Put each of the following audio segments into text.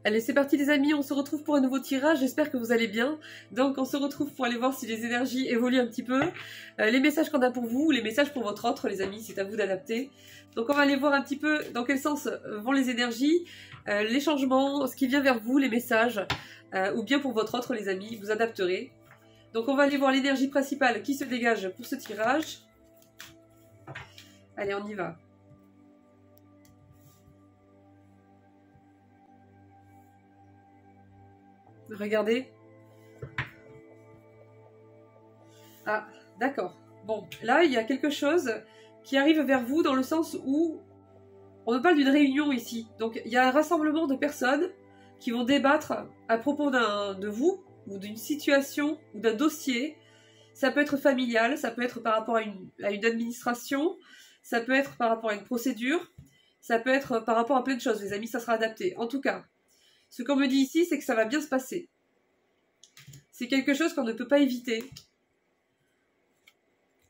Allez, c'est parti les amis, on se retrouve pour un nouveau tirage, j'espère que vous allez bien. Donc on se retrouve pour aller voir si les énergies évoluent un petit peu. Les messages qu'on a pour vous, les messages pour votre autre les amis, c'est à vous d'adapter. Donc on va aller voir un petit peu dans quel sens vont les énergies, les changements, ce qui vient vers vous, les messages, ou bien pour votre autre les amis, vous adapterez. Donc on va aller voir l'énergie principale qui se dégage pour ce tirage. Allez, on y va. Regardez. Ah, d'accord. Bon, là, il y a quelque chose qui arrive vers vous dans le sens où on me parle d'une réunion ici. Donc, il y a un rassemblement de personnes qui vont débattre à propos de vous, ou d'une situation, ou d'un dossier. Ça peut être familial, ça peut être par rapport à une administration, ça peut être par rapport à une procédure, ça peut être par rapport à plein de choses, les amis, ça sera adapté. En tout cas, ce qu'on me dit ici, c'est que ça va bien se passer. C'est quelque chose qu'on ne peut pas éviter.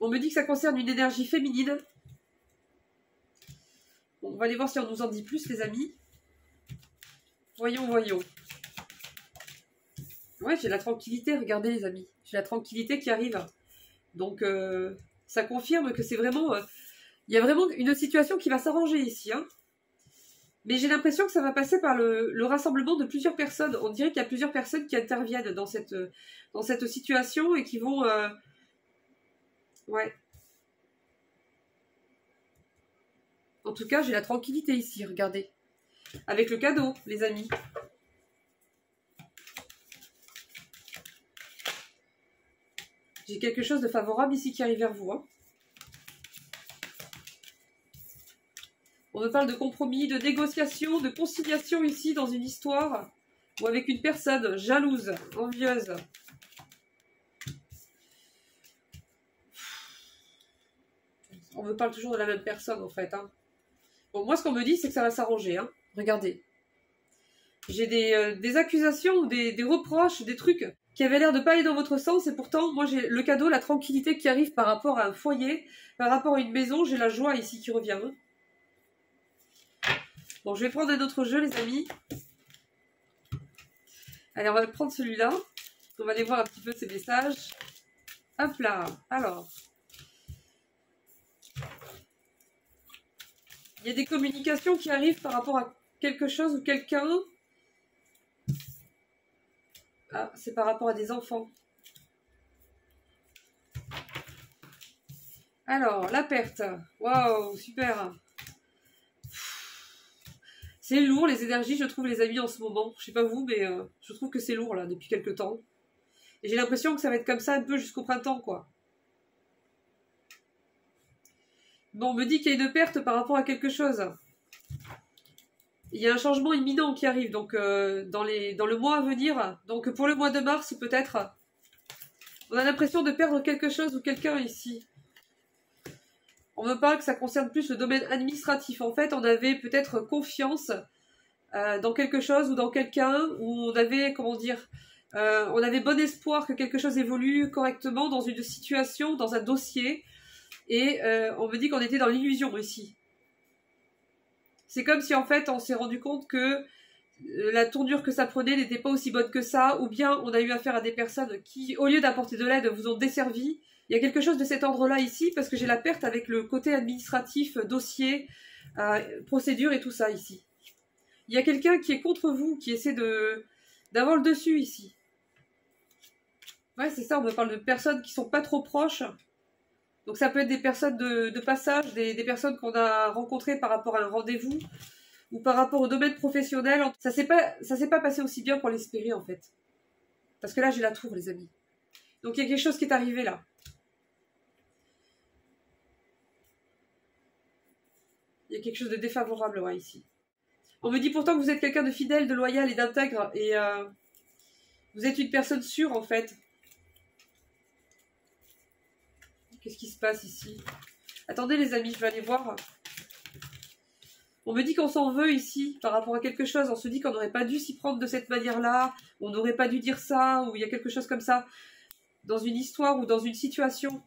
On me dit que ça concerne une énergie féminine. Bon, on va aller voir si on nous en dit plus, les amis. Voyons, voyons. Ouais, j'ai la tranquillité, regardez les amis. J'ai la tranquillité qui arrive. Donc, ça confirme que c'est vraiment... il y a vraiment une situation qui va s'arranger ici, hein. Mais j'ai l'impression que ça va passer par le rassemblement de plusieurs personnes. On dirait qu'il y a plusieurs personnes qui interviennent dans cette situation et qui vont... Ouais. En tout cas, j'ai la tranquillité ici, regardez. Avec le cadeau, les amis. J'ai quelque chose de favorable ici qui arrive vers vous, hein. On me parle de compromis, de négociation, de conciliation ici dans une histoire ou avec une personne jalouse, envieuse. On me parle toujours de la même personne en fait, hein. Bon, moi ce qu'on me dit c'est que ça va s'arranger, hein. Regardez. J'ai des accusations ou des reproches, des trucs qui avaient l'air de pas aller dans votre sens et pourtant moi j'ai le cadeau, la tranquillité qui arrive par rapport à un foyer, par rapport à une maison, j'ai la joie ici qui revient, hein. Bon, je vais prendre un autre jeu, les amis. Allez, on va prendre celui-là. On va aller voir un petit peu ces messages. Hop là. Alors. Il y a des communications qui arrivent par rapport à quelque chose ou quelqu'un. Ah, c'est par rapport à des enfants. Alors, la perte. Waouh, super. C'est lourd les énergies, je trouve, les amis, en ce moment. Je sais pas vous, mais je trouve que c'est lourd, là, depuis quelques temps. Et j'ai l'impression que ça va être comme ça un peu jusqu'au printemps, quoi. Bon, on me dit qu'il y a une perte par rapport à quelque chose. Il y a un changement imminent qui arrive, donc dans le mois à venir. Donc pour le mois de mars, peut-être. On a l'impression de perdre quelque chose ou quelqu'un ici. On me parle que ça concerne plus le domaine administratif. En fait, on avait peut-être confiance dans quelque chose ou dans quelqu'un, où on avait, comment dire, on avait bon espoir que quelque chose évolue correctement dans une situation, dans un dossier. Et on me dit qu'on était dans l'illusion ici. C'est comme si en fait on s'est rendu compte que la tournure que ça prenait n'était pas aussi bonne que ça, ou bien on a eu affaire à des personnes qui, au lieu d'apporter de l'aide, vous ont desservi. Il y a quelque chose de cet ordre-là ici, parce que j'ai la perte avec le côté administratif, dossier, procédure et tout ça ici. Il y a quelqu'un qui est contre vous, qui essaie d'avoir le dessus ici. Ouais, c'est ça, on me parle de personnes qui sont pas trop proches. Donc ça peut être des personnes de passage, des personnes qu'on a rencontrées par rapport à un rendez-vous, ou par rapport au domaine professionnel. Ça s'est pas passé aussi bien qu'on l'espérait en fait. Parce que là j'ai la tour les amis. Donc il y a quelque chose qui est arrivé là. Il y a quelque chose de défavorable ouais, ici. On me dit pourtant que vous êtes quelqu'un de fidèle, de loyal et d'intègre. Et vous êtes une personne sûre en fait. Qu'est-ce qui se passe ici? Attendez les amis, je vais aller voir. On me dit qu'on s'en veut ici par rapport à quelque chose. On se dit qu'on n'aurait pas dû s'y prendre de cette manière-là. On n'aurait pas dû dire ça. Ou il y a quelque chose comme ça. Dans une histoire ou dans une situation.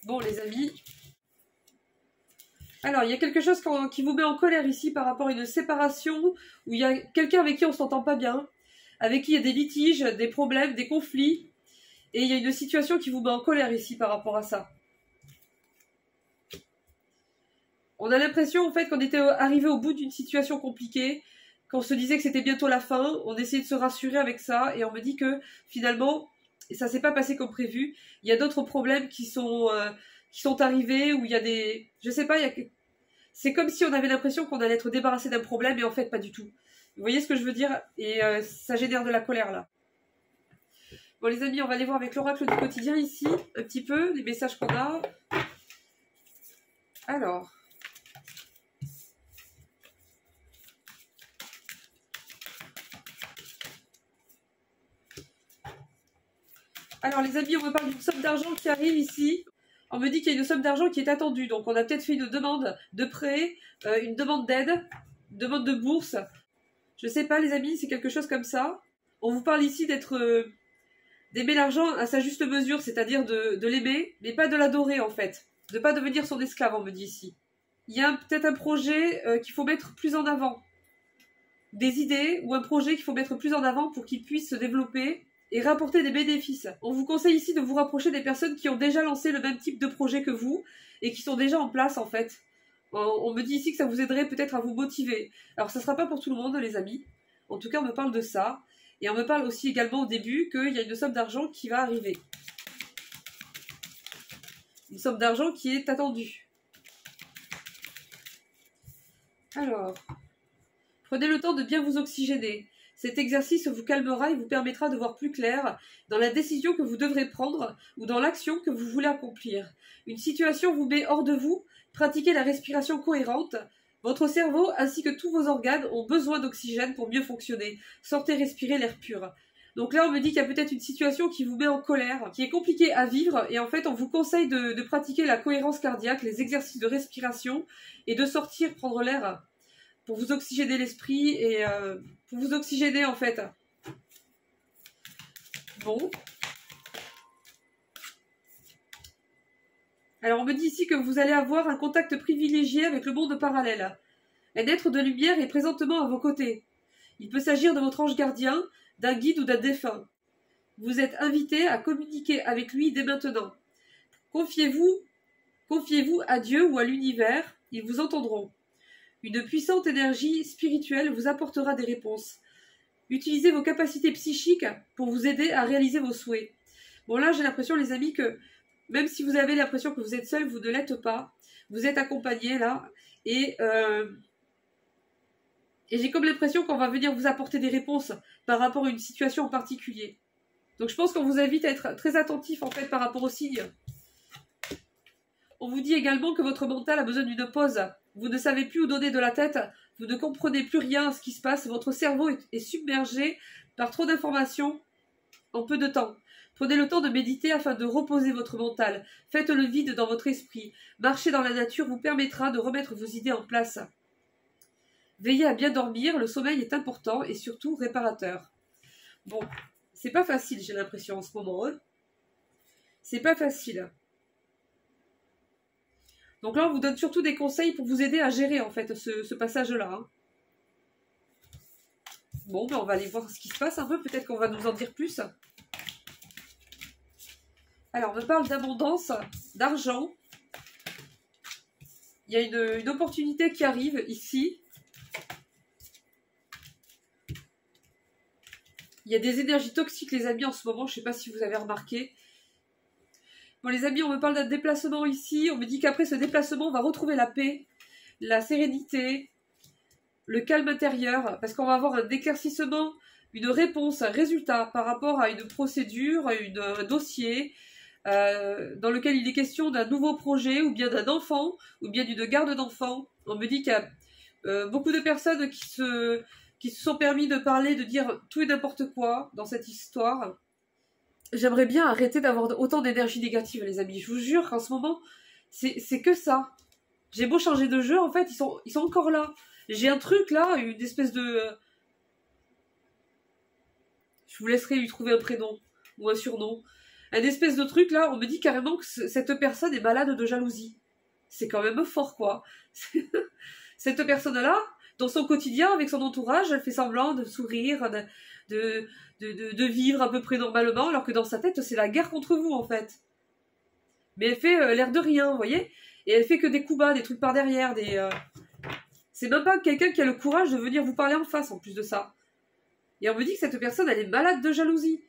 Bon les amis. Alors, il y a quelque chose qui vous met en colère ici par rapport à une séparation, où il y a quelqu'un avec qui on ne s'entend pas bien, avec qui il y a des litiges, des problèmes, des conflits, et il y a une situation qui vous met en colère ici par rapport à ça. On a l'impression en fait qu'on était arrivé au bout d'une situation compliquée, qu'on se disait que c'était bientôt la fin, on essayait de se rassurer avec ça, et on me dit que finalement, ça s'est pas passé comme prévu, il y a d'autres problèmes qui sont arrivés, où il y a des... Je sais pas, c'est comme si on avait l'impression qu'on allait être débarrassé d'un problème, et en fait pas du tout. Vous voyez ce que je veux dire? Et ça génère de la colère là. Bon les amis, on va aller voir avec l'oracle du quotidien ici, un petit peu, les messages qu'on a. Alors... Alors les amis, on me parle d'une somme d'argent qui arrive ici. On me dit qu'il y a une somme d'argent qui est attendue. Donc on a peut-être fait une demande de prêt, une demande d'aide, une demande de bourse. Je sais pas les amis, c'est quelque chose comme ça. On vous parle ici d'aimer l'argent à sa juste mesure, c'est-à-dire de l'aimer, mais pas de l'adorer en fait. De pas devenir son esclave, on me dit ici. Il y a peut-être un projet qu'il faut mettre plus en avant. Des idées ou un projet qu'il faut mettre plus en avant pour qu'il puisse se développer et rapporter des bénéfices. On vous conseille ici de vous rapprocher des personnes qui ont déjà lancé le même type de projet que vous et qui sont déjà en place en fait. On me dit ici que ça vous aiderait peut-être à vous motiver. Alors ça ne sera pas pour tout le monde les amis. En tout cas on me parle de ça. Et on me parle aussi également au début qu'il y a une somme d'argent qui va arriver. Une somme d'argent qui est attendue. Alors, prenez le temps de bien vous oxygéner. Cet exercice vous calmera et vous permettra de voir plus clair dans la décision que vous devrez prendre ou dans l'action que vous voulez accomplir. Une situation vous met hors de vous, pratiquez la respiration cohérente. Votre cerveau ainsi que tous vos organes ont besoin d'oxygène pour mieux fonctionner. Sortez respirer l'air pur. Donc là, on me dit qu'il y a peut-être une situation qui vous met en colère, qui est compliquée à vivre, et en fait, on vous conseille de pratiquer la cohérence cardiaque, les exercices de respiration, et de sortir prendre l'air pour vous oxygéner l'esprit et pour vous oxygéner en fait. Bon. Alors on me dit ici que vous allez avoir un contact privilégié avec le monde parallèle. Un être de lumière est présentement à vos côtés. Il peut s'agir de votre ange gardien, d'un guide ou d'un défunt. Vous êtes invité à communiquer avec lui dès maintenant. Confiez-vous à Dieu ou à l'univers, ils vous entendront. Une puissante énergie spirituelle vous apportera des réponses. Utilisez vos capacités psychiques pour vous aider à réaliser vos souhaits. Bon là, j'ai l'impression, les amis, que même si vous avez l'impression que vous êtes seul, vous ne l'êtes pas. Vous êtes accompagnés là. Et j'ai comme l'impression qu'on va venir vous apporter des réponses par rapport à une situation en particulier. Donc je pense qu'on vous invite à être très attentif en fait par rapport aux signes. On vous dit également que votre mental a besoin d'une pause. Vous ne savez plus où donner de la tête, vous ne comprenez plus rien à ce qui se passe, votre cerveau est submergé par trop d'informations en peu de temps. Prenez le temps de méditer afin de reposer votre mental. Faites le vide dans votre esprit. Marcher dans la nature vous permettra de remettre vos idées en place. Veillez à bien dormir, le sommeil est important et surtout réparateur. Bon, c'est pas facile, j'ai l'impression en ce moment. Hein. C'est pas facile. Donc là, on vous donne surtout des conseils pour vous aider à gérer en fait ce passage-là. Hein. Bon, ben on va aller voir ce qui se passe un peu. Peut-être qu'on va nous en dire plus. Alors, on me parle d'abondance, d'argent. Il y a une opportunité qui arrive ici. Il y a des énergies toxiques, les amis, en ce moment. Je ne sais pas si vous avez remarqué. Bon, les amis, on me parle d'un déplacement ici. On me dit qu'après ce déplacement, on va retrouver la paix, la sérénité, le calme intérieur, parce qu'on va avoir un éclaircissement, une réponse, un résultat par rapport à une procédure, un dossier, dans lequel il est question d'un nouveau projet, ou bien d'un enfant, ou bien d'une garde d'enfant. On me dit qu'il y a beaucoup de personnes qui se sont permis de parler, de dire tout et n'importe quoi dans cette histoire. J'aimerais bien arrêter d'avoir autant d'énergie négative, les amis. Je vous jure qu'en ce moment, c'est que ça. J'ai beau changer de jeu, en fait, ils sont encore là. J'ai un truc là, une espèce de... Je vous laisserai lui trouver un prénom ou un surnom. Un espèce de truc là, on me dit carrément que cette personne est malade de jalousie. C'est quand même fort, quoi. Cette personne-là, dans son quotidien, avec son entourage, elle fait semblant de sourire, de vivre à peu près normalement, alors que dans sa tête, c'est la guerre contre vous, en fait. Mais elle fait l'air de rien, vous voyez? Et elle fait que des coups bas, des trucs par derrière, c'est même pas quelqu'un qui a le courage de venir vous parler en face, en plus de ça. Et on me dit que cette personne, elle est malade de jalousie.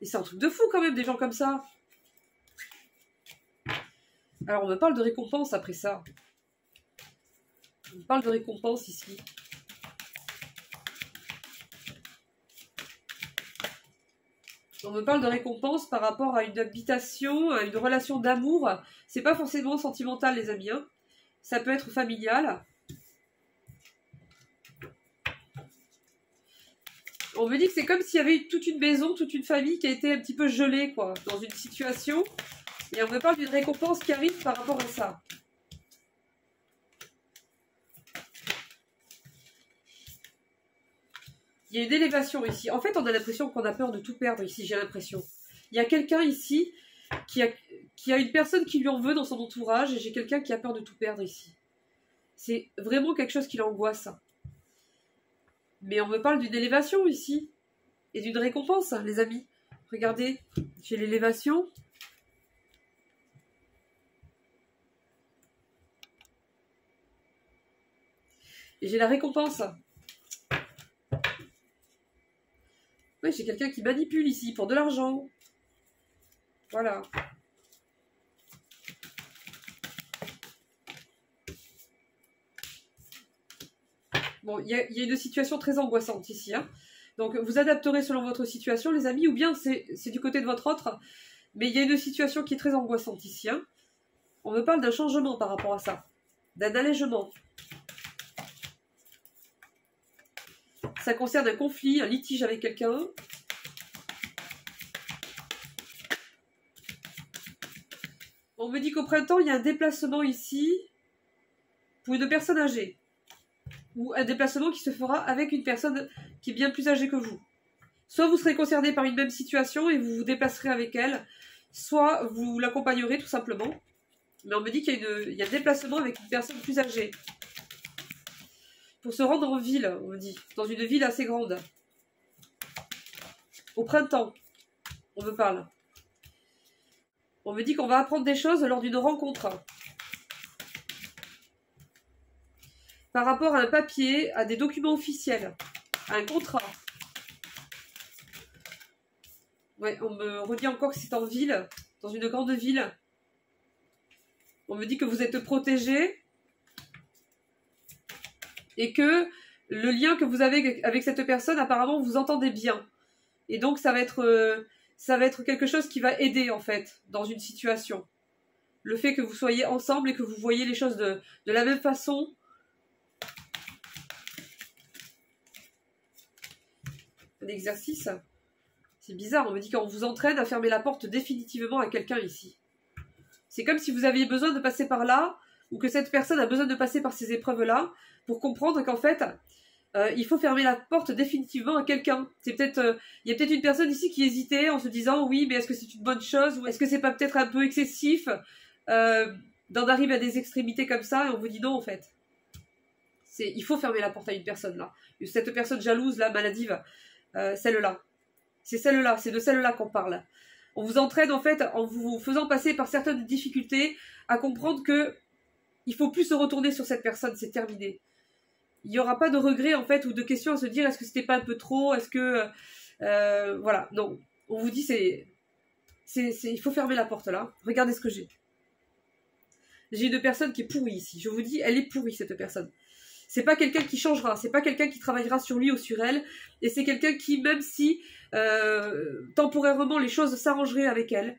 Et c'est un truc de fou, quand même, des gens comme ça. Alors, on me parle de récompense après ça. On me parle de récompense ici. On me parle de récompense par rapport à une habitation, à une relation d'amour. C'est pas forcément sentimental, les amis. Hein. Ça peut être familial. On me dit que c'est comme s'il y avait toute une maison, toute une famille qui a été un petit peu gelée, quoi, dans une situation. Et on me parle d'une récompense qui arrive par rapport à ça. Il y a une élévation ici. En fait, on a l'impression qu'on a peur de tout perdre ici, j'ai l'impression. Il y a quelqu'un ici qui a une personne qui lui en veut dans son entourage et j'ai quelqu'un qui a peur de tout perdre ici. C'est vraiment quelque chose qui l'angoisse. Mais on me parle d'une élévation ici. Et d'une récompense, les amis. Regardez, j'ai l'élévation. Et j'ai la récompense. Oui, j'ai quelqu'un qui manipule ici pour de l'argent. Voilà. Bon, il y a une situation très angoissante ici. Hein. Donc, vous adapterez selon votre situation, les amis, ou bien c'est du côté de votre autre. Mais il y a une situation qui est très angoissante ici. Hein. On me parle d'un changement par rapport à ça. D'un allègement. Ça concerne un conflit, un litige avec quelqu'un. On me dit qu'au printemps, il y a un déplacement ici pour une personne âgée. Ou un déplacement qui se fera avec une personne qui est bien plus âgée que vous. Soit vous serez concerné par une même situation et vous vous déplacerez avec elle, soit vous l'accompagnerez tout simplement. Mais on me dit qu'il y a un déplacement avec une personne plus âgée. Pour se rendre en ville, on me dit, dans une ville assez grande. Au printemps, on me parle. On me dit qu'on va apprendre des choses lors d'une rencontre. Par rapport à un papier, à des documents officiels, à un contrat. Ouais, on me redit encore que c'est en ville, dans une grande ville. On me dit que vous êtes protégé et que le lien que vous avez avec cette personne, apparemment, vous entendez bien. Et donc, ça va être quelque chose qui va aider, en fait, dans une situation. Le fait que vous soyez ensemble et que vous voyez les choses de la même façon. Un exercice. C'est bizarre, on me dit qu'on vous entraîne à fermer la porte définitivement à quelqu'un ici. C'est comme si vous aviez besoin de passer par là, ou que cette personne a besoin de passer par ces épreuves-là, pour comprendre qu'en fait, il faut fermer la porte définitivement à quelqu'un. Il y a peut-être une personne ici qui hésitait en se disant « Oui, mais est-ce que c'est une bonne chose ? Ou est-ce que c'est pas peut-être un peu excessif d'en arriver à des extrémités comme ça ?» Et on vous dit « Non, en fait. Il faut fermer la porte à une personne, là. Cette personne jalouse, là, maladive, celle-là. C'est celle-là, c'est de celle-là qu'on parle. On vous entraîne, en fait, en vous faisant passer par certaines difficultés, à comprendre que il faut plus se retourner sur cette personne, c'est terminé. Il n'y aura pas de regret, en fait, ou de questions à se dire, est-ce que c'était pas un peu trop, est-ce que... voilà, non. On vous dit, il faut fermer la porte, là. Regardez ce que j'ai. J'ai une personne qui est pourrie, ici. Je vous dis, elle est pourrie, cette personne. C'est pas quelqu'un qui changera, c'est pas quelqu'un qui travaillera sur lui ou sur elle, et c'est quelqu'un qui, même si temporairement les choses s'arrangeraient avec elle,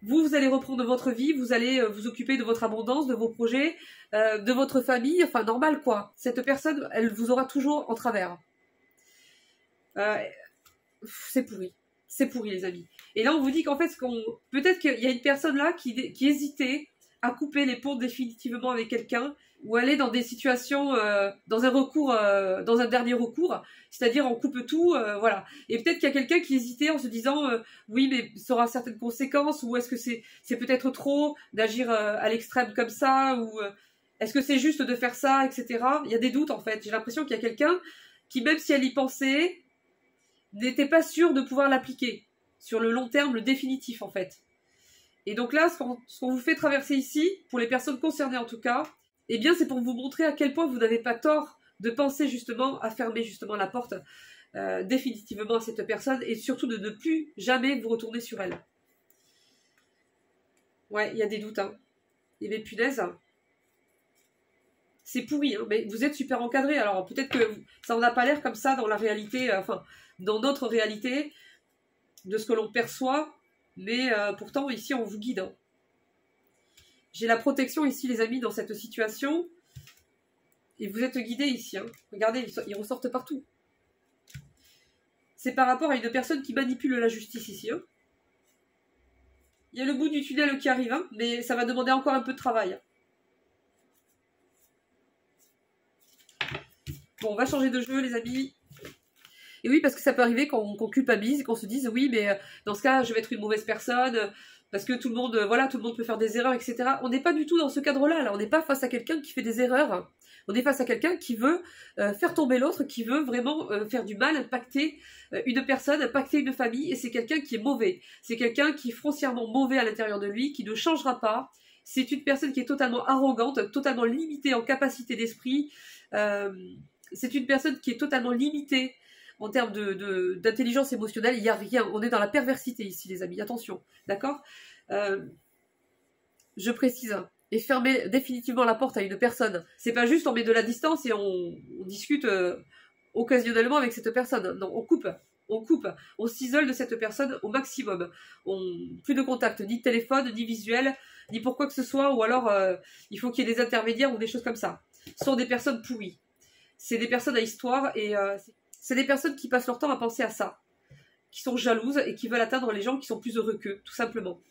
vous allez reprendre votre vie, vous allez vous occuper de votre abondance, de vos projets, de votre famille, enfin normal quoi. Cette personne, elle vous aura toujours en travers. C'est pourri les amis. Et là on vous dit qu'en fait, peut-être qu'il y a une personne là qui hésitait à couper les ponts définitivement avec quelqu'un, ou aller dans des situations, dans un recours, dans un dernier recours, c'est-à-dire on coupe tout, voilà. Et peut-être qu'il y a quelqu'un qui hésitait en se disant, oui, mais ça aura certaines conséquences, ou est-ce que c'est peut-être trop d'agir à l'extrême comme ça, ou est-ce que c'est juste de faire ça, etc. Il y a des doutes en fait. J'ai l'impression qu'il y a quelqu'un qui, même si elle y pensait, n'était pas sûr de pouvoir l'appliquer sur le long terme, le définitif en fait. Et donc là, ce qu'on vous fait traverser ici, pour les personnes concernées en tout cas, eh bien, c'est pour vous montrer à quel point vous n'avez pas tort de penser justement à fermer justement la porte définitivement à cette personne et surtout de ne plus jamais vous retourner sur elle. Ouais, il y a des doutes. Hein. Et bien, punaise, c'est pourri, hein, mais vous êtes super encadré. Alors peut-être que ça n'en a pas l'air comme ça dans la réalité, enfin, dans notre réalité, de ce que l'on perçoit, mais pourtant, ici, on vous guide. Hein. J'ai la protection ici, les amis, dans cette situation. Et vous êtes guidés ici. Hein. Regardez, ils ressortent partout. C'est par rapport à une personne qui manipule la justice ici. Hein. Il y a le bout du tunnel qui arrive, hein, mais ça va demander encore un peu de travail. Bon, on va changer de jeu, les amis. Et oui, parce que ça peut arriver qu'on culpabilise et qu'on se dise, oui, mais dans ce cas, je vais être une mauvaise personne... Parce que tout le monde, voilà, tout le monde peut faire des erreurs, etc. On n'est pas du tout dans ce cadre-là. Là. On n'est pas face à quelqu'un qui fait des erreurs. On est face à quelqu'un qui veut faire tomber l'autre, qui veut vraiment faire du mal, impacter une personne, impacter une famille. Et c'est quelqu'un qui est mauvais. C'est quelqu'un qui est foncièrement mauvais à l'intérieur de lui, qui ne changera pas. C'est une personne qui est totalement arrogante, totalement limitée en capacité d'esprit. C'est une personne qui est totalement limitée en termes d'intelligence émotionnelle. Il n'y a rien. On est dans la perversité ici, les amis. Attention. D'accord ? Je précise. Et fermer définitivement la porte à une personne. C'est pas juste on met de la distance et on discute occasionnellement avec cette personne. Non, on coupe. On coupe. On s'isole de cette personne au maximum. Plus de contact, ni de téléphone, ni visuel, ni pour quoi que ce soit. Ou alors, il faut qu'il y ait des intermédiaires ou des choses comme ça. Ce sont des personnes pourries. C'est des personnes à histoire et... c'est des personnes qui passent leur temps à penser à ça, qui sont jalouses et qui veulent atteindre les gens qui sont plus heureux qu'eux, tout simplement.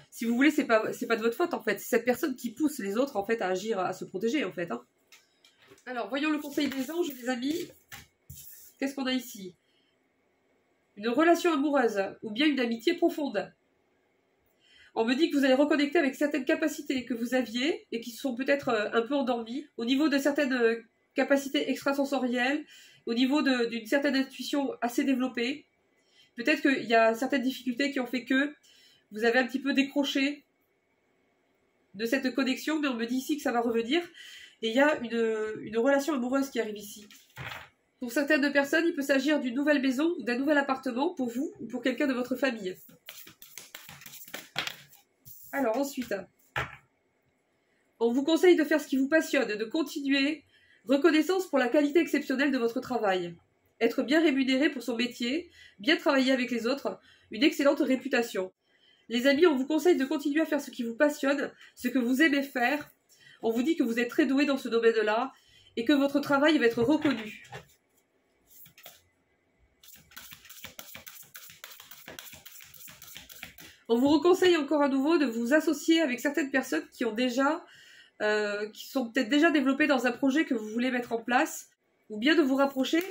Si vous voulez, c'est pas de votre faute, en fait. C'est cette personne qui pousse les autres, en fait, à agir, à se protéger, en fait. Hein. Alors, voyons le conseil des anges, les amis. Qu'est-ce qu'on a ici? Une relation amoureuse, ou bien une amitié profonde. On me dit que vous allez reconnecter avec certaines capacités que vous aviez, et qui sont peut-être un peu endormies, au niveau de certaines capacités extrasensorielles, au niveau d'une certaine intuition assez développée. Peut-être qu'il y a certaines difficultés qui ont fait que vous avez un petit peu décroché de cette connexion, mais on me dit ici que ça va revenir. Et il y a une relation amoureuse qui arrive ici. Pour certaines personnes, il peut s'agir d'une nouvelle maison ou d'un nouvel appartement pour vous ou pour quelqu'un de votre famille. Alors ensuite, on vous conseille de faire ce qui vous passionne, de continuer. Reconnaissance pour la qualité exceptionnelle de votre travail. Être bien rémunéré pour son métier, bien travailler avec les autres, une excellente réputation. Les amis, on vous conseille de continuer à faire ce qui vous passionne, ce que vous aimez faire. On vous dit que vous êtes très doué dans ce domaine-là et que votre travail va être reconnu. On vous conseille encore à nouveau de vous associer avec certaines personnes qui ont déjà... qui sont peut-être déjà développés dans un projet que vous voulez mettre en place, ou bien de vous rapprocher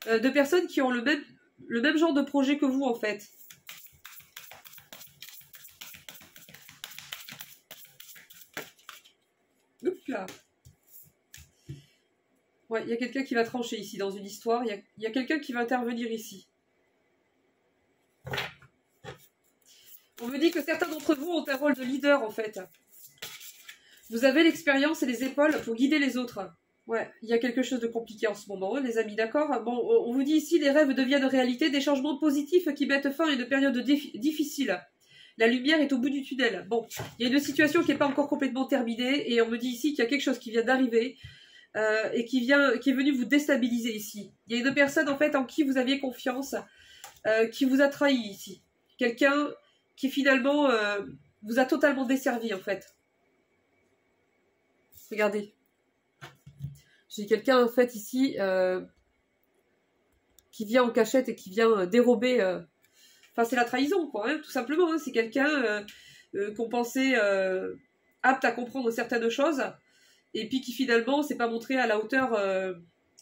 de personnes qui ont le même genre de projet que vous, en fait. Oups là. Ouais, il y a quelqu'un qui va trancher ici dans une histoire, il y a quelqu'un qui va intervenir ici. On me dit que certains d'entre vous ont un rôle de leader, en fait. Vous avez l'expérience et les épaules pour guider les autres. Ouais, il y a quelque chose de compliqué en ce moment, hein, les amis, d'accord? Bon, on vous dit ici, les rêves deviennent réalité, des changements positifs qui mettent fin à une période difficile. La lumière est au bout du tunnel. Bon, il y a une situation qui n'est pas encore complètement terminée, et on me dit ici qu'il y a quelque chose qui vient d'arriver, et qui est venu vous déstabiliser ici. Il y a une personne, en fait, en qui vous aviez confiance, qui vous a trahi ici. Quelqu'un qui, finalement, vous a totalement desservi, en fait. Regardez. J'ai quelqu'un, en fait, ici, qui vient en cachette et qui vient dérober... Enfin, c'est la trahison, quoi, hein, tout simplement. Hein. C'est quelqu'un qu'on pensait apte à comprendre certaines choses et puis qui finalement s'est pas montré à la hauteur,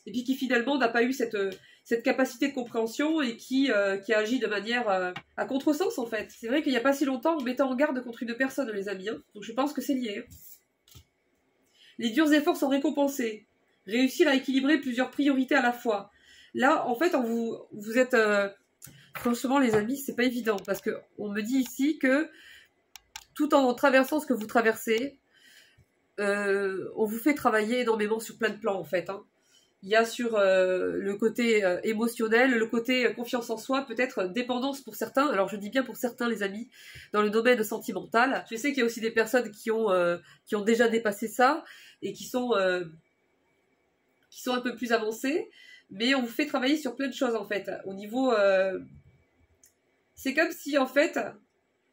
et puis qui finalement n'a pas eu cette capacité de compréhension et qui a agi de manière à contresens en fait. C'est vrai qu'il n'y a pas si longtemps, on mettait en garde contre une personne, les amis, hein. Donc je pense que c'est lié. Les durs efforts sont récompensés. Réussir à équilibrer plusieurs priorités à la fois. Là, en fait, vous êtes... franchement, les amis, c'est pas évident, parce que on me dit ici que tout en traversant ce que vous traversez, on vous fait travailler énormément sur plein de plans, en fait, hein. Il y a sur le côté émotionnel, le côté confiance en soi, peut-être dépendance pour certains. Alors je dis bien pour certains, les amis, dans le domaine sentimental. Je sais qu'il y a aussi des personnes qui ont déjà dépassé ça et qui sont un peu plus avancées. Mais on vous fait travailler sur plein de choses en fait. Au niveau, c'est comme si en fait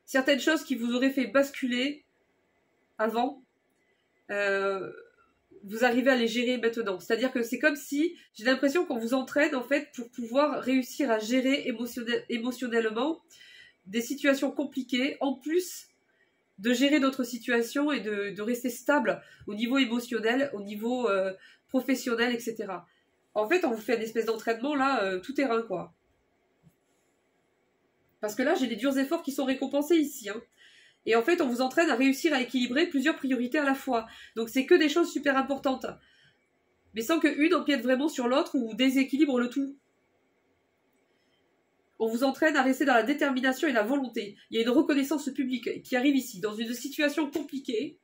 certaines choses qui vous auraient fait basculer avant. Vous arrivez à les gérer maintenant. C'est-à-dire que c'est comme si, j'ai l'impression qu'on vous entraîne en fait pour pouvoir réussir à gérer émotionnellement des situations compliquées, en plus de gérer d'autres situations et de rester stable au niveau émotionnel, au niveau professionnel, etc. En fait, on vous fait une espèce d'entraînement là, tout terrain quoi. Parce que là, j'ai des durs efforts qui sont récompensés ici, hein. Et en fait, on vous entraîne à réussir à équilibrer plusieurs priorités à la fois. Donc c'est que des choses super importantes. Mais sans qu'une empiète vraiment sur l'autre ou déséquilibre le tout. On vous entraîne à rester dans la détermination et la volonté. Il y a une reconnaissance publique qui arrive ici, dans une situation compliquée.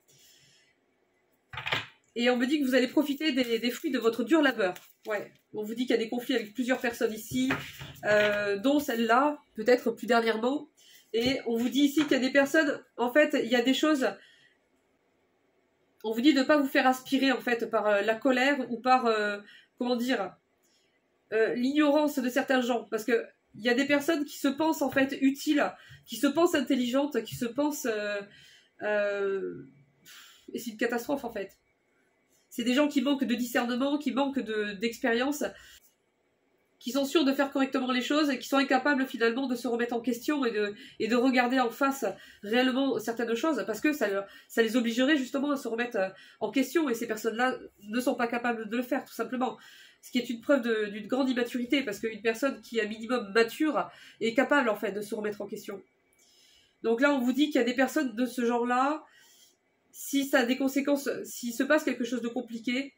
Et on me dit que vous allez profiter des fruits de votre dur labeur. Ouais. On vous dit qu'il y a des conflits avec plusieurs personnes ici, dont celle-là, peut-être plus dernièrement. Et on vous dit ici qu'il y a des personnes, en fait, il y a des choses, on vous dit de ne pas vous faire aspirer, en fait, par la colère ou par, comment dire, l'ignorance de certains gens. Parce que il y a des personnes qui se pensent, en fait, utiles, qui se pensent intelligentes, qui se pensent... et c'est une catastrophe, en fait. C'est des gens qui manquent de discernement, qui manquent d'expérience, qui sont sûrs de faire correctement les choses et qui sont incapables finalement de se remettre en question et de regarder en face réellement certaines choses parce que ça les obligerait justement à se remettre en question et ces personnes-là ne sont pas capables de le faire tout simplement. Ce qui est une preuve d'une grande immaturité parce qu'une personne qui est un minimum mature est capable en fait de se remettre en question. Donc là on vous dit qu'il y a des personnes de ce genre-là, si ça a des conséquences, s'il se passe quelque chose de compliqué,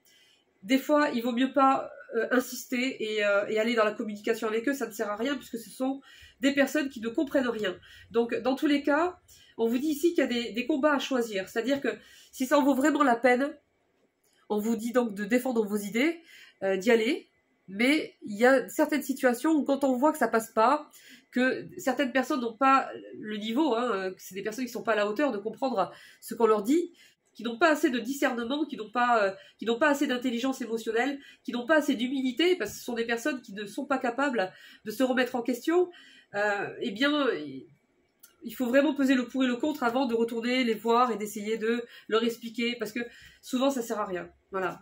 des fois, il vaut mieux pas insister et aller dans la communication avec eux, ça ne sert à rien puisque ce sont des personnes qui ne comprennent rien. Donc, dans tous les cas, on vous dit ici qu'il y a des combats à choisir. C'est-à-dire que si ça en vaut vraiment la peine, on vous dit donc de défendre vos idées, d'y aller. Mais il y a certaines situations où quand on voit que ça passe pas, que certaines personnes n'ont pas le niveau, hein, que c'est des personnes qui ne sont pas à la hauteur de comprendre ce qu'on leur dit, qui n'ont pas assez de discernement, qui n'ont pas assez d'intelligence émotionnelle, qui n'ont pas assez d'humilité, parce que ce sont des personnes qui ne sont pas capables de se remettre en question, eh bien, il faut vraiment peser le pour et le contre avant de retourner les voir et d'essayer de leur expliquer, parce que souvent ça sert à rien. Voilà.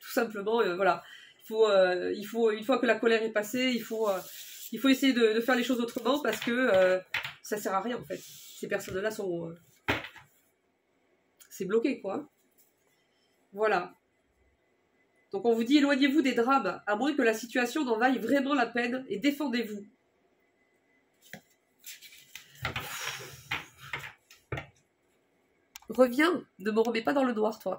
Tout simplement, voilà. Il faut, une fois que la colère est passée, il faut essayer de faire les choses autrement, parce que ça sert à rien en fait. Ces personnes-là sont... c'est bloqué, quoi. Voilà. Donc on vous dit, éloignez-vous des drames, à moins que la situation n'en vaille vraiment la peine, et défendez-vous. Reviens, ne me remets pas dans le noir, toi.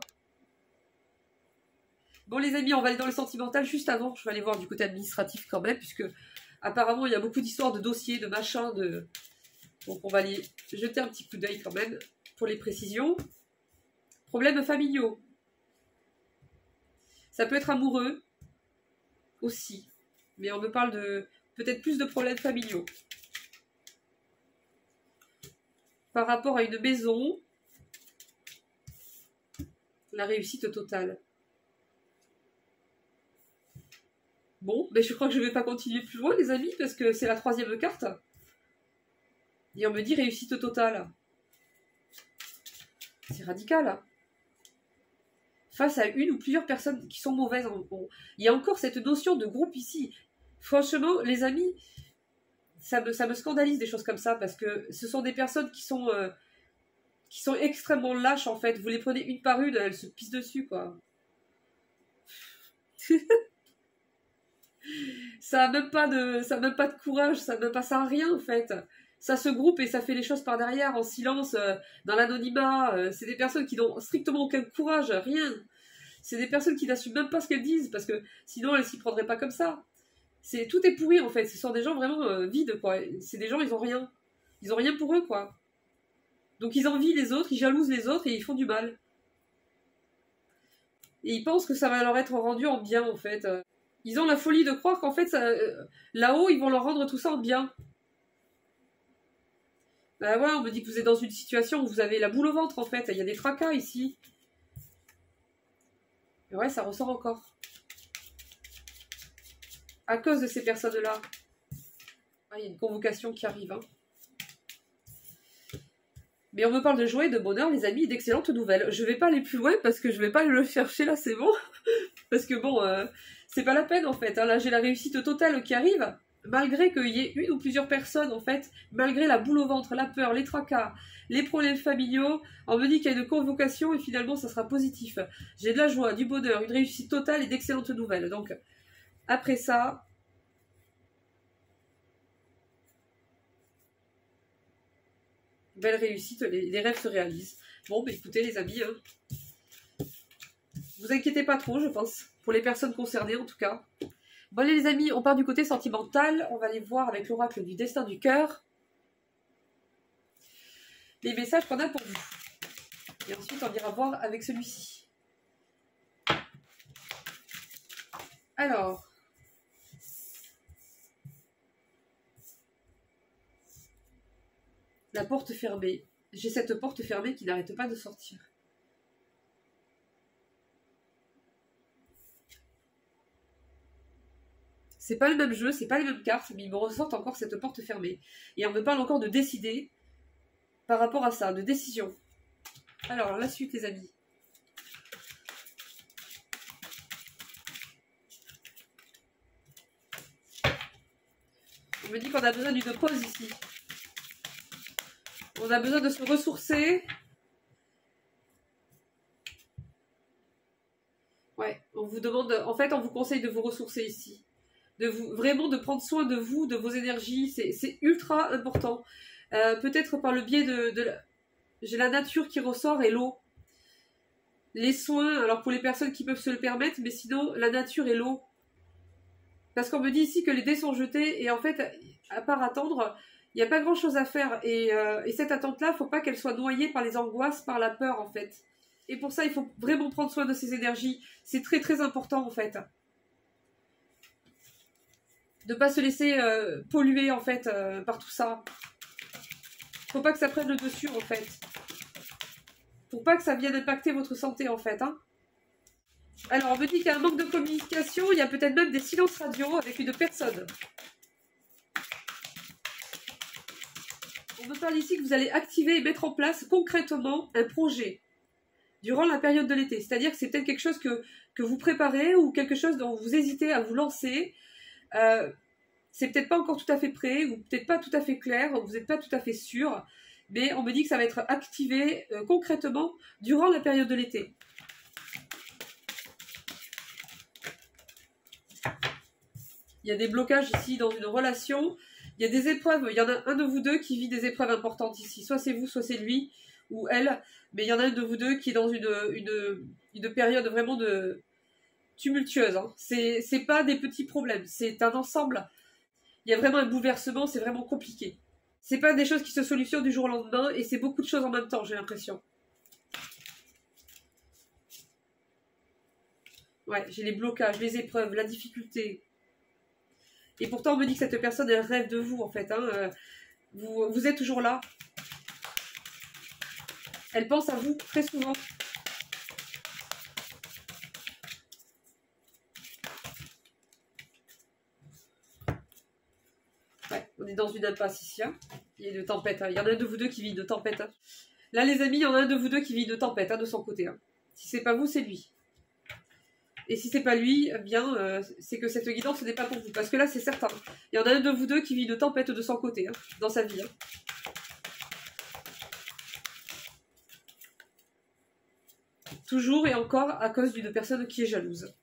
Bon les amis, on va aller dans le sentimental juste avant. Je vais aller voir du côté administratif quand même, puisque apparemment il y a beaucoup d'histoires de dossiers, de machins, de... Donc on va aller jeter un petit coup d'œil quand même, pour les précisions. Problèmes familiaux. Ça peut être amoureux aussi. Mais on me parle de peut-être plus de problèmes familiaux. Par rapport à une maison, la réussite totale. Bon, mais je crois que je ne vais pas continuer plus loin les amis, parce que c'est la 3e carte. Et on me dit réussite totale. C'est radical, hein. Face à une ou plusieurs personnes qui sont mauvaises. Il y a encore cette notion de groupe ici. Franchement, les amis, ça me scandalise des choses comme ça, parce que ce sont des personnes qui sont qui sont extrêmement lâches, en fait. Vous les prenez une par une, elles se pissent dessus, quoi. Ça a même pas de courage, ça n'a pas ça à rien, en fait. Ça se groupe et ça fait les choses par derrière, en silence, dans l'anonymat. C'est des personnes qui n'ont strictement aucun courage, rien. C'est des personnes qui n'assument même pas ce qu'elles disent, parce que sinon elles s'y prendraient pas comme ça. Tout est pourri, en fait. Ce sont des gens vraiment vides, quoi. C'est des gens, ils ont rien. Ils ont rien pour eux, quoi. Donc ils envient les autres, ils jalousent les autres et ils font du mal. Et ils pensent que ça va leur être rendu en bien, en fait. Ils ont la folie de croire qu'en fait, là-haut, ils vont leur rendre tout ça en bien. Bah ouais, on me dit que vous êtes dans une situation où vous avez la boule au ventre, en fait. Il y a des fracas ici. Et ouais, ça ressort encore. À cause de ces personnes-là. Ah, il y a une convocation qui arrive, hein. Mais on me parle de joie et de bonheur, les amis, et d'excellentes nouvelles. Je vais pas aller plus loin parce que je vais pas le chercher là, c'est bon. Parce que bon, c'est pas la peine en fait. Hein. Là, j'ai la réussite totale qui arrive, malgré qu'il y ait une ou plusieurs personnes en fait, malgré la boule au ventre, la peur, les tracas, les problèmes familiaux. On me dit qu'il y a une convocation et finalement ça sera positif. J'ai de la joie, du bonheur, une réussite totale et d'excellentes nouvelles. Donc, après ça. Belle réussite, les rêves se réalisent. Bon, bah écoutez les amis, hein. Vous inquiétez pas trop, je pense. Pour les personnes concernées, en tout cas. Bon, allez les amis, on part du côté sentimental. On va aller voir avec l'oracle du destin du cœur les messages qu'on a pour vous. Et ensuite, on ira voir avec celui-ci. Alors... La porte fermée. J'ai cette porte fermée qui n'arrête pas de sortir. C'est pas le même jeu, c'est pas les mêmes cartes, mais il me ressort encore cette porte fermée. Et on me parle encore de décider par rapport à ça, de décision. Alors, la suite, les amis. On me dit qu'on a besoin d'une pause ici. On a besoin de se ressourcer. Ouais, on vous demande... En fait, on vous conseille de vous ressourcer ici. Vraiment de prendre soin de vous, de vos énergies. C'est ultra important. Peut-être par le biais j'ai la nature qui ressort et l'eau. Les soins, alors pour les personnes qui peuvent se le permettre, mais sinon, la nature et l'eau. Parce qu'on me dit ici que les dés sont jetés et en fait, à part attendre... Il n'y a pas grand chose à faire et cette attente-là, il ne faut pas qu'elle soit noyée par les angoisses, par la peur en fait. Et pour ça, il faut vraiment prendre soin de ses énergies. C'est très très important en fait. De ne pas se laisser polluer en fait par tout ça. Faut pas que ça prenne le dessus en fait. Faut pas que ça vienne impacter votre santé en fait. Hein. Alors on me dit qu'il y a un manque de communication, il y a peut-être même des silences radio avec une personne. On me parle ici que vous allez activer et mettre en place concrètement un projet durant la période de l'été. C'est-à-dire que c'est peut-être quelque chose que vous préparez ou quelque chose dont vous hésitez à vous lancer. C'est peut-être pas encore tout à fait prêt ou peut-être pas tout à fait clair, vous n'êtes pas tout à fait sûr. Mais on me dit que ça va être activé concrètement durant la période de l'été. Il y a des blocages ici dans une relation. Il y a des épreuves, il y en a un de vous deux qui vit des épreuves importantes ici. Soit c'est vous, soit c'est lui ou elle. Mais il y en a un de vous deux qui est dans une période vraiment tumultueuse. Hein. C'est pas des petits problèmes, c'est un ensemble. Il y a vraiment un bouleversement, c'est vraiment compliqué. C'est pas des choses qui se solutionnent du jour au lendemain et c'est beaucoup de choses en même temps, j'ai l'impression. Ouais, j'ai les blocages, les épreuves, la difficulté. Et pourtant, on me dit que cette personne, elle rêve de vous, en fait. Hein. Vous êtes toujours là. Elle pense à vous très souvent. Ouais, on est dans une impasse ici. Hein. Il y a une tempête. Hein. Il y en a un de vous deux qui vit de tempête. Hein. Là, les amis, il y en a un de vous deux qui vit de tempête, hein, de son côté. Hein. Si c'est pas vous, c'est lui. Et si c'est pas lui, eh bien, c'est que cette guidance, ce n'est pas pour vous. Parce que là, c'est certain. Il y en a un de vous deux qui vit de tempête de son côté, hein, dans sa vie. Hein. Toujours et encore à cause d'une personne qui est jalouse.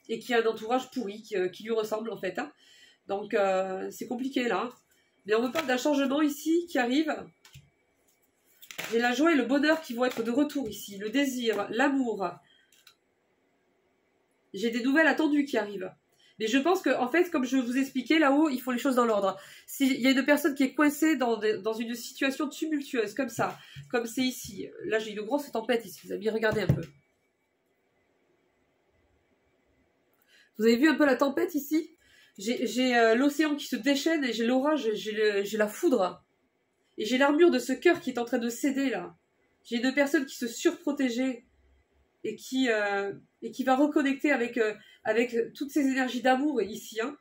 Et qui a un entourage pourri, qui lui ressemble en fait. Hein. Donc c'est compliqué là. Mais on me parle d'un changement ici qui arrive. J'ai la joie et le bonheur qui vont être de retour ici. Le désir, l'amour. J'ai des nouvelles attendues qui arrivent. Mais je pense que, en fait, comme je vous expliquais, là-haut, il faut les choses dans l'ordre. S'il y a une personne qui est coincée dans une situation tumultueuse, comme ça, comme c'est ici. Là, j'ai une grosse tempête ici, les amis, regardez un peu. Vous avez vu un peu la tempête ici? J'ai l'océan qui se déchaîne et j'ai l'orage, j'ai la foudre. Et j'ai l'armure de ce cœur qui est en train de céder, là. J'ai une personne qui se surprotégeait et qui va reconnecter avec toutes ces énergies d'amour ici, hein.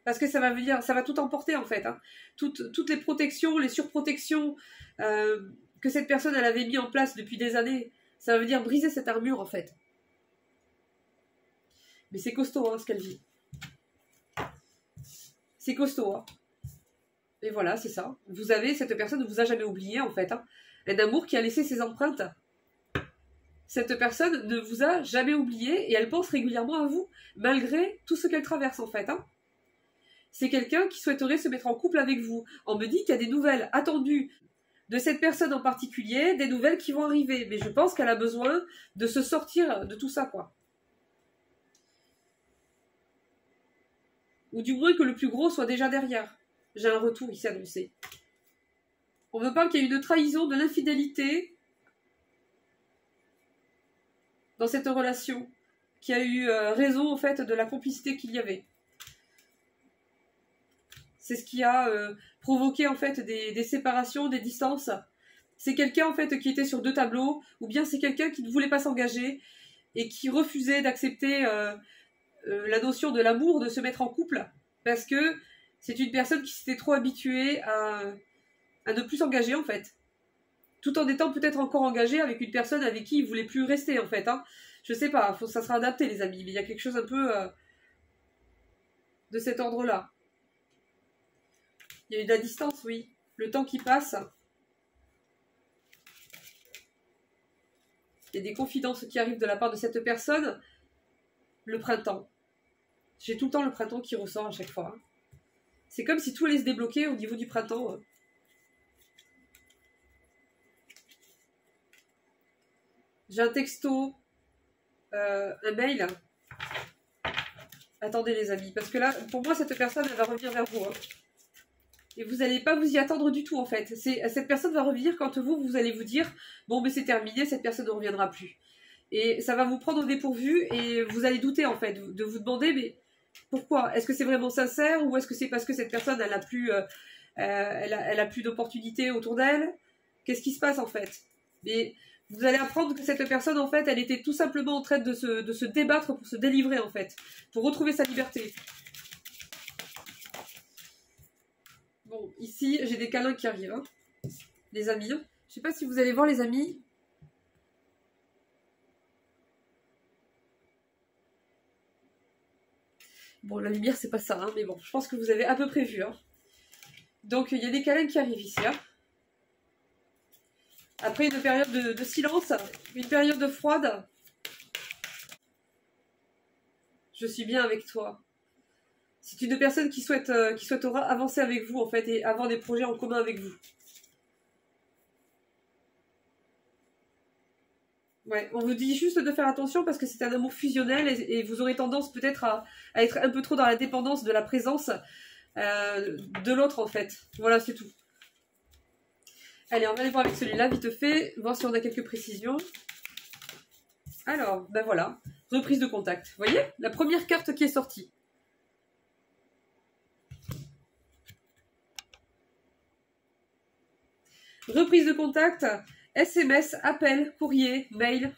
Parce que ça va venir, ça va tout emporter, en fait. Hein. Toutes les protections, les surprotections que cette personne, elle avait mis en place depuis des années, ça va venir briser cette armure, en fait. Mais c'est costaud, hein, ce qu'elle vit. C'est costaud, hein. Et voilà, c'est ça. Vous avez, cette personne ne vous a jamais oublié, en fait. Hein. Un amour qui a laissé ses empreintes. Cette personne ne vous a jamais oublié et elle pense régulièrement à vous, malgré tout ce qu'elle traverse, en fait. Hein. C'est quelqu'un qui souhaiterait se mettre en couple avec vous. On me dit qu'il y a des nouvelles attendues de cette personne en particulier, des nouvelles qui vont arriver. Mais je pense qu'elle a besoin de se sortir de tout ça, quoi. Ou du moins que le plus gros soit déjà derrière. J'ai un retour ici annoncé. On me parle qu'il y a une trahison, de l'infidélité dans cette relation, qui a eu raison en fait de la complicité qu'il y avait. C'est ce qui a provoqué en fait des séparations, des distances. C'est quelqu'un en fait qui était sur deux tableaux, ou bien c'est quelqu'un qui ne voulait pas s'engager et qui refusait d'accepter la notion de l'amour, de se mettre en couple, parce que c'est une personne qui s'était trop habituée à ne plus s'engager en fait. Tout en étant peut-être encore engagée avec une personne avec qui il ne voulait plus rester en fait. Hein. Je sais pas, ça sera adapté les amis, mais il y a quelque chose un peu de cet ordre-là. Il y a eu de la distance, oui. Le temps qui passe. Il y a des confidences qui arrivent de la part de cette personne. Le printemps. J'ai tout le temps le printemps qui ressort à chaque fois. Hein. C'est comme si tout allait se débloquer au niveau du printemps. Hein. J'ai un texto, un mail. Attendez les amis, parce que là, pour moi, cette personne, elle va revenir vers vous. Hein. Et vous n'allez pas vous y attendre du tout, en fait. Cette personne va revenir quand vous allez vous dire « Bon, mais c'est terminé, cette personne ne reviendra plus. » Et ça va vous prendre au dépourvu et vous allez douter, en fait, de vous demander « Mais pourquoi? Est-ce que c'est vraiment sincère ou est-ce que c'est parce que cette personne, elle a plus d'opportunités autour d'elle? Qu'est-ce qui se passe, en fait ?» Mais vous allez apprendre que cette personne, en fait, elle était tout simplement en train de se débattre pour se délivrer, en fait, pour retrouver sa liberté. Bon, ici, j'ai des câlins qui arrivent, hein, les amis. Je sais pas si vous allez voir, les amis. Bon, la lumière, c'est pas ça, hein, mais bon, je pense que vous avez à peu près vu. Hein. Donc, il y a des câlins qui arrivent ici. Hein. Après une période de silence, une période de froide, je suis bien avec toi. C'est une personne qui souhaitera avancer avec vous, en fait, et avoir des projets en commun avec vous. Ouais, on vous dit juste de faire attention parce que c'est un amour fusionnel et vous aurez tendance peut-être à être un peu trop dans la dépendance de la présence de l'autre, en fait. Voilà, c'est tout. Allez, on va aller voir avec celui-là, vite fait, voir si on a quelques précisions. Alors, ben voilà, reprise de contact. Vous voyez, la première carte qui est sortie. Reprise de contact, SMS, appel, courrier, mail.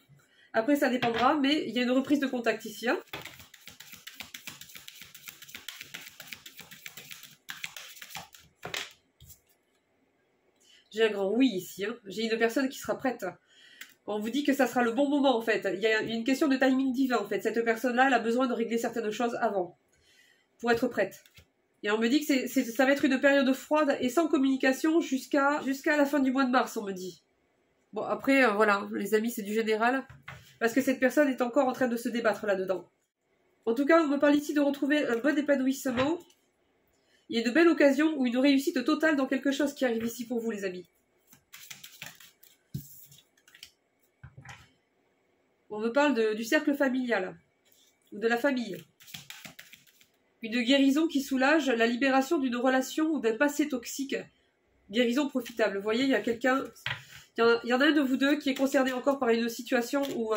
Après, ça dépendra, mais il y a une reprise de contact ici. Hein. J'ai un grand oui ici. Hein. J'ai une personne qui sera prête. On vous dit que ça sera le bon moment, en fait. Il y a une question de timing divin, en fait. Cette personne-là, elle a besoin de régler certaines choses avant. Pour être prête. Et on me dit que ça va être une période froide et sans communication jusqu'à la fin du mois de mars, on me dit. Bon, après, voilà, les amis, c'est du général. Parce que cette personne est encore en train de se débattre là-dedans. En tout cas, on me parle ici de retrouver un bon épanouissement. Il y a une belle occasion ou une réussite totale dans quelque chose qui arrive ici pour vous, les amis. On me parle du cercle familial ou de la famille. Une guérison qui soulage la libération d'une relation ou d'un passé toxique. Guérison profitable. Vous voyez, il y a quelqu'un... Il y en a un de vous deux qui est concerné encore par une situation où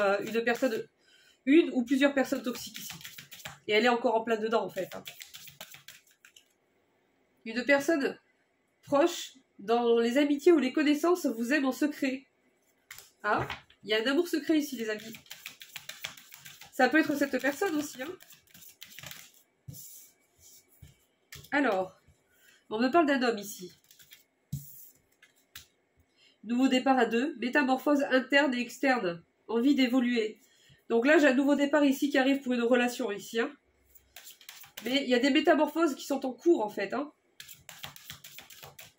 une ou plusieurs personnes toxiques ici. Et elle est encore en plein dedans, en fait. Une personne proche, dans les amitiés ou les connaissances, vous aime en secret. Ah, il y a un amour secret ici, les amis. Ça peut être cette personne aussi, hein. Alors, on me parle d'un homme ici. Nouveau départ à deux, métamorphose interne et externe, envie d'évoluer. Donc là, j'ai un nouveau départ ici qui arrive pour une relation ici. Hein. Mais il y a des métamorphoses qui sont en cours en fait. Hein.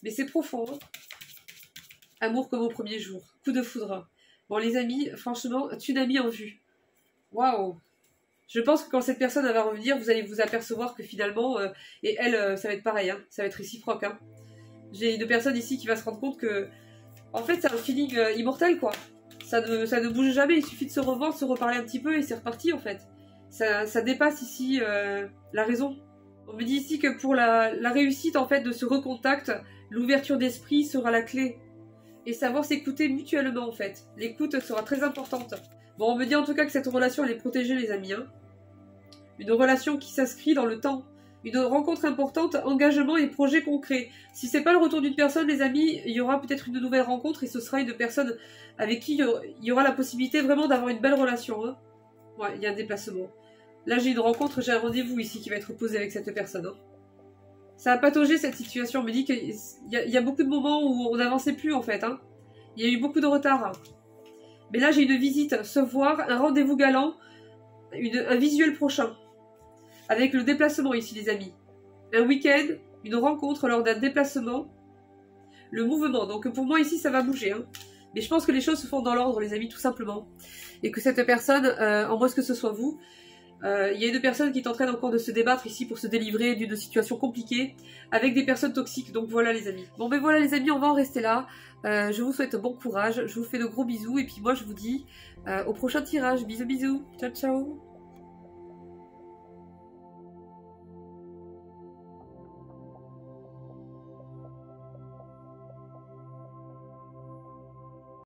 Mais c'est profond. Hein. Amour comme au premier jour. Coup de foudre. Bon les amis, franchement, tsunami en vue. Waouh. Je pense que quand cette personne va revenir, vous allez vous apercevoir que finalement, et elle, ça va être pareil. Hein. Ça va être réciproque. Hein. J'ai une personne ici qui va se rendre compte que en fait, c'est un feeling immortel, quoi. Ça ne bouge jamais, il suffit de se revoir, de se reparler un petit peu et c'est reparti, en fait. Ça dépasse ici la raison. On me dit ici que pour la réussite, en fait, de ce recontact, l'ouverture d'esprit sera la clé. Et savoir s'écouter mutuellement, en fait. L'écoute sera très importante. Bon, on me dit en tout cas que cette relation, elle est protégée, les amis. Hein. Une relation qui s'inscrit dans le temps. Une rencontre importante, engagement et projet concret. Si c'est pas le retour d'une personne, les amis, il y aura peut-être une nouvelle rencontre et ce sera une personne avec qui il y aura la possibilité vraiment d'avoir une belle relation. Hein. Ouais, il y a un déplacement. Là, j'ai une rencontre, j'ai un rendez-vous ici qui va être posé avec cette personne. Hein. Ça a pataugé cette situation. On me dit qu'il y a beaucoup de moments où on n'avançait plus en fait. Hein. Il y a eu beaucoup de retard. Hein. Mais là, j'ai une visite, se voir, un rendez-vous galant, un visuel prochain. Avec le déplacement ici, les amis. Un week-end, une rencontre lors d'un déplacement. Le mouvement. Donc pour moi, ici, ça va bouger. Hein. Mais je pense que les choses se font dans l'ordre, les amis, tout simplement. Et que cette personne, en moins que ce soit vous, il y a une personne qui est en train encore de se débattre ici pour se délivrer d'une situation compliquée avec des personnes toxiques. Donc voilà, les amis. Bon, ben voilà, les amis, on va en rester là. Je vous souhaite bon courage. Je vous fais de gros bisous. Et puis moi, je vous dis au prochain tirage. Bisous, bisous. Ciao, ciao.